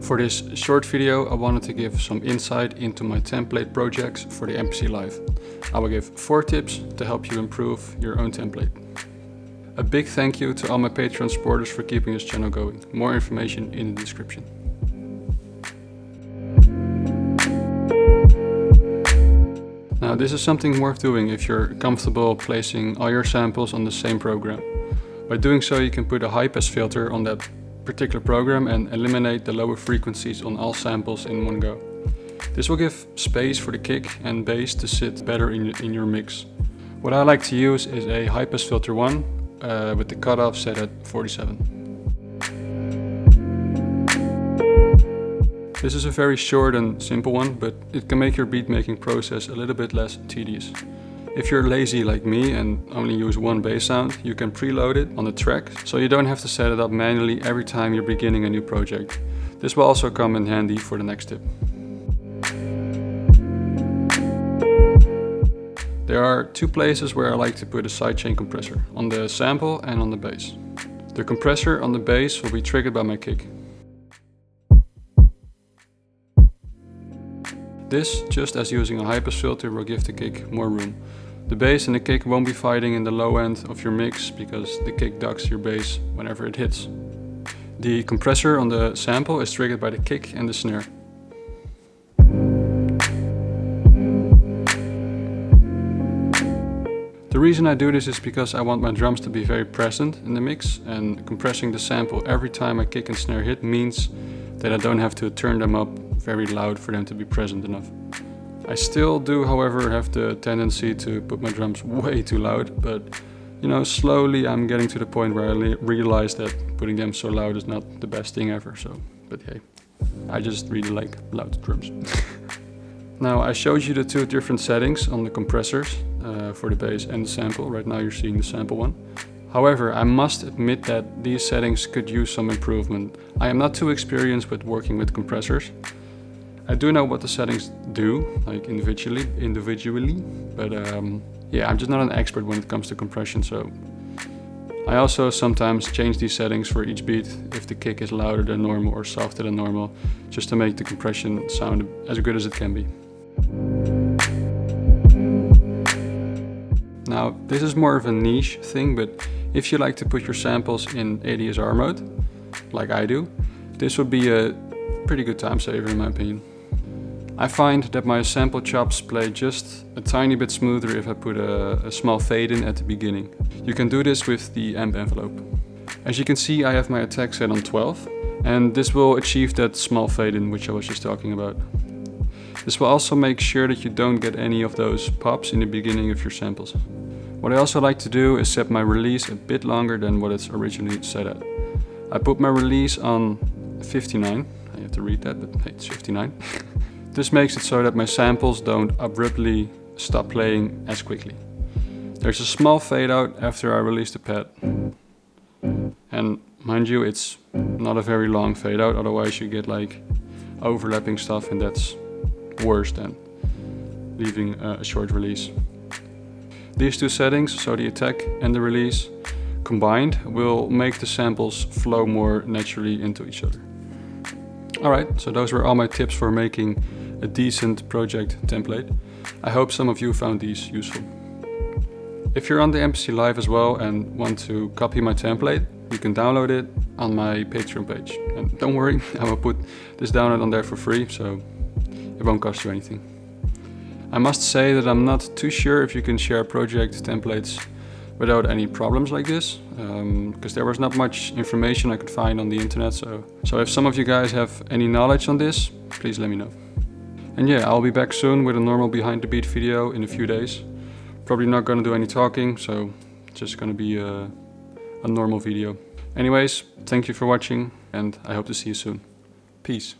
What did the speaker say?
For this short video, I wanted to give some insight into my template projects for the MPC Live. I will give 4 tips to help you improve your own template. A big thank you to all my Patreon supporters for keeping this channel going. More information in the description. Now, this is something worth doing if you're comfortable placing all your samples on the same program. By doing so, you can put a high pass filter on that particular program and eliminate the lower frequencies on all samples in one go. This will give space for the kick and bass to sit better in your mix. What I like to use is a high pass filter 1 with the cutoff set at 47. This is a very short and simple one, but it can make your beat making process a little bit less tedious. If you're lazy like me and only use one bass sound, you can preload it on the track, so you don't have to set it up manually every time you're beginning a new project. This will also come in handy for the next tip. There are 2 places where I like to put a sidechain compressor, on the sample and on the bass. The compressor on the bass will be triggered by my kick. This, just as using a high pass filter, will give the kick more room. The bass and the kick won't be fighting in the low end of your mix because the kick ducks your bass whenever it hits. The compressor on the sample is triggered by the kick and the snare. The reason I do this is because I want my drums to be very present in the mix, and compressing the sample every time my kick and snare hit means that I don't have to turn them up very loud for them to be present enough. I still do, however, have the tendency to put my drums way too loud, but you know, slowly I'm getting to the point where I realize that putting them so loud is not the best thing ever, but hey, I just really like loud drums. Now, I showed you the 2 different settings on the compressors for the bass and the sample. Right now you're seeing the sample one. However, I must admit that these settings could use some improvement. I am not too experienced with working with compressors. I do know what the settings do, like individually, but yeah, I'm just not an expert when it comes to compression, so I also sometimes change these settings for each beat if the kick is louder than normal or softer than normal, just to make the compression sound as good as it can be. Now, this is more of a niche thing, but if you like to put your samples in ADSR mode, like I do, this would be a pretty good time saver in my opinion. I find that my sample chops play just a tiny bit smoother if I put a small fade in at the beginning. You can do this with the amp envelope. As you can see, I have my attack set on 12, and this will achieve that small fade in which I was just talking about. This will also make sure that you don't get any of those pops in the beginning of your samples. What I also like to do is set my release a bit longer than what it's originally set at. I put my release on 59, I have to read that, but hey, it's 59. This makes it so that my samples don't abruptly stop playing as quickly. There's a small fade out after I release the pad. And mind you, it's not a very long fade out, otherwise you get like overlapping stuff, and that's worse than leaving a short release. These 2 settings, so the attack and the release, combined will make the samples flow more naturally into each other. Alright, so those were all my tips for making a decent project template. I hope some of you found these useful. If you're on the MPC Live as well and want to copy my template, you can download it on my Patreon page. And don't worry, I will put this download on there for free, so it won't cost you anything. I must say that I'm not too sure if you can share project templates without any problems like this, because there was not much information I could find on the internet, so if some of you guys have any knowledge on this, please let me know. And yeah, I'll be back soon with a normal behind the beat video in a few days. Probably not gonna do any talking, so it's just gonna be a normal video. Anyways, thank you for watching, and I hope to see you soon. Peace.